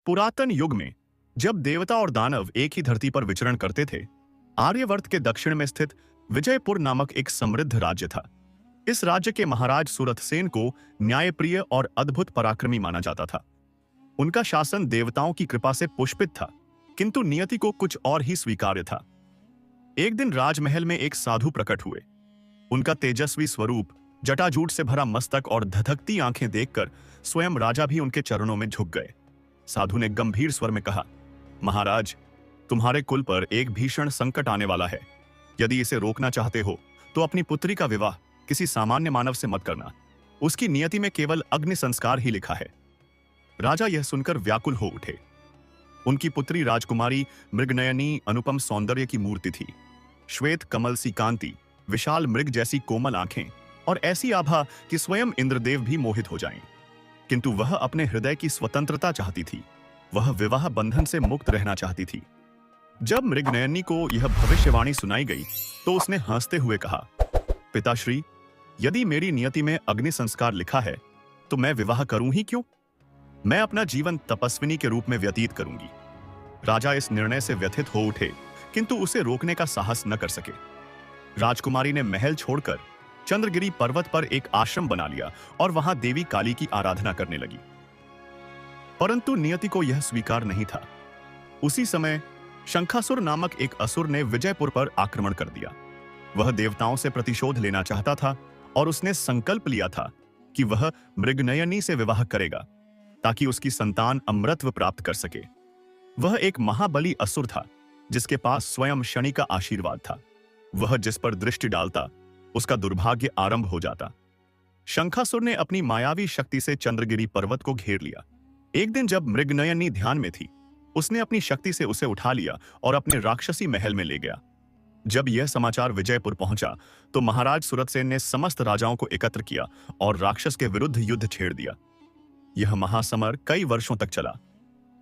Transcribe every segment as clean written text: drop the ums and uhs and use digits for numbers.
पुरातन युग में जब देवता और दानव एक ही धरती पर विचरण करते थे, आर्यवर्त के दक्षिण में स्थित विजयपुर नामक एक समृद्ध राज्य था। इस राज्य के महाराज सुरथसेन को न्यायप्रिय और अद्भुत पराक्रमी माना जाता था। उनका शासन देवताओं की कृपा से पुष्पित था, किंतु नियति को कुछ और ही स्वीकार्य था। एक दिन राजमहल में एक साधु प्रकट हुए। उनका तेजस्वी स्वरूप, जटाजूट से भरा मस्तक और धधकती आंखें देखकर स्वयं राजा भी उनके चरणों में झुक गए। साधु ने गंभीर स्वर में कहा, महाराज, तुम्हारे कुल पर एक भीषण संकट आने वाला है। यदि इसे रोकना चाहते हो तो अपनी पुत्री का विवाह किसी सामान्य मानव से मत करना। उसकी नियति में केवल अग्नि संस्कार ही लिखा है। राजा यह सुनकर व्याकुल हो उठे। उनकी पुत्री राजकुमारी मृगनयनी अनुपम सौंदर्य की मूर्ति थी। श्वेत कमल सी कांति, विशाल मृग जैसी कोमल आंखें और ऐसी आभा कि स्वयं इंद्रदेव भी मोहित हो जाएं। किंतु वह अपने हृदय की स्वतंत्रता चाहती थी। वह विवाह बंधन से मुक्त रहना चाहती थी। जब मृगनयनी को यह भविष्यवाणी सुनाई गई तो उसने हंसते हुए कहा, पिताश्री, यदि मेरी नियति में अग्नि संस्कार लिखा है तो मैं विवाह करूं ही क्यों? मैं अपना जीवन तपस्विनी के रूप में व्यतीत करूंगी। राजा इस निर्णय से व्यथित हो उठे, किंतु उसे रोकने का साहस न कर सके। राजकुमारी ने महल छोड़कर चंद्रगिरी पर्वत पर एक आश्रम बना लिया और वहां देवी काली की आराधना करने लगी। परंतु नियति को यह स्वीकार नहीं था। उसी समय शंखासुर नामक एक असुर ने विजयपुर पर आक्रमण कर दिया। वह देवताओं से प्रतिशोध लेना चाहता था और उसने संकल्प लिया था कि वह मृगनयनी से विवाह करेगा ताकि उसकी संतान अमरत्व प्राप्त कर सके। वह एक महाबली असुर था जिसके पास स्वयं शनि का आशीर्वाद था। वह जिस पर दृष्टि डालता उसका दुर्भाग्य आरंभ हो जाता। शंखासुर ने अपनी मायावी शक्ति से चंद्रगिरी पर्वत को घेर लिया। एक दिन जब मृगनयनी ध्यान में थी, उसने अपनी शक्ति से उसे उठा लिया और अपने राक्षसी महल में ले गया। जब यह समाचार विजयपुर पहुंचा तो महाराज सुरथसेन ने समस्त राजाओं को एकत्र किया और राक्षस के विरुद्ध युद्ध छेड़ दिया। यह महासमर कई वर्षों तक चला।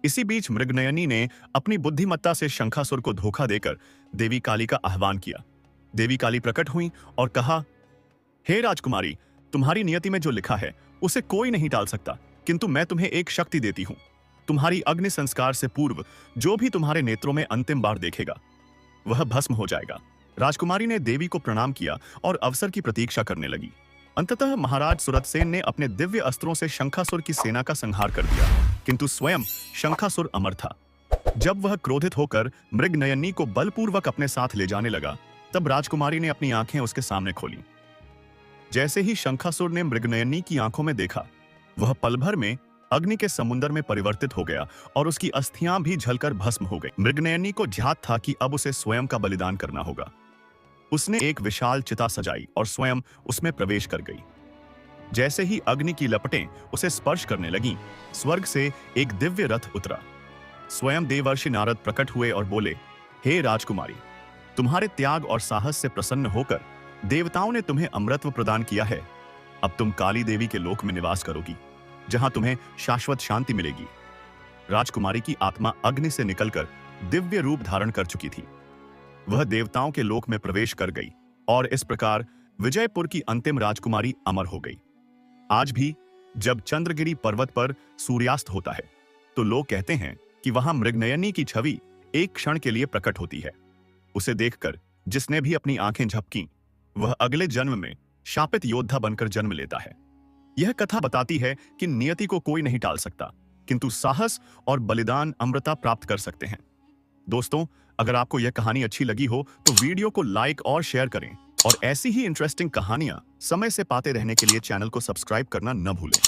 इसी बीच मृगनयनी ने अपनी बुद्धिमत्ता से शंखासुर को धोखा देकर देवी काली का आह्वान किया। देवी काली प्रकट हुई और कहा, हे राजकुमारी, तुम्हारी नियति में जो लिखा है उसे कोई नहीं टाल सकता, किंतु मैं तुम्हें एक शक्ति देती हूं। तुम्हारी अग्नि संस्कार से पूर्व जो भी तुम्हारे नेत्रों में अंतिम बार देखेगा वह भस्म हो जाएगा। राजकुमारी ने देवी को प्रणाम किया और अवसर की प्रतीक्षा करने लगी। अंततः महाराज सुरथसेन ने अपने दिव्य अस्त्रों से शंखासुर की सेना का संहार कर दिया, किंतु स्वयं शंखासुर अमर था। जब वह क्रोधित होकर मृगनयनी को बलपूर्वक अपने साथ ले जाने लगा, तब राजकुमारी ने अपनी आंखें उसके सामने खोली। जैसे ही शंखासुर ने मृगनयनी की आंखों में देखा, वह पल भर में अग्नि के समुद्र में परिवर्तित हो गया और उसकी अस्थियां भी जलकर भस्म हो गई। मृगनयनी को ध्यात था कि अब उसे स्वयं का बलिदान करना होगा। उसने एक विशाल चिता सजाई और स्वयं उसमें प्रवेश कर गई। जैसे ही अग्नि की लपटें उसे स्पर्श करने लगीं, स्वर्ग से एक दिव्य रथ उतरा। स्वयं देवर्षि नारद प्रकट हुए और बोले, हे राजकुमारी, तुम्हारे त्याग और साहस से प्रसन्न होकर देवताओं ने तुम्हें अमरत्व प्रदान किया है। अब तुम काली देवी के लोक में निवास करोगी, जहां तुम्हें शाश्वत शांति मिलेगी। राजकुमारी की आत्मा अग्नि से निकलकर दिव्य रूप धारण कर चुकी थी। वह देवताओं के लोक में प्रवेश कर गई और इस प्रकार विजयपुर की अंतिम राजकुमारी अमर हो गई। आज भी जब चंद्रगिरी पर्वत पर सूर्यास्त होता है तो लोग कहते हैं कि वहां मृगनयनी की छवि एक क्षण के लिए प्रकट होती है। उसे देखकर जिसने भी अपनी आंखें झपकी, वह अगले जन्म में शापित योद्धा बनकर जन्म लेता है। यह कथा बताती है कि नियति को कोई नहीं टाल सकता, किंतु साहस और बलिदान अमृता प्राप्त कर सकते हैं। दोस्तों, अगर आपको यह कहानी अच्छी लगी हो तो वीडियो को लाइक और शेयर करें और ऐसी ही इंटरेस्टिंग कहानियां समय से पाते रहने के लिए चैनल को सब्सक्राइब करना न भूलें।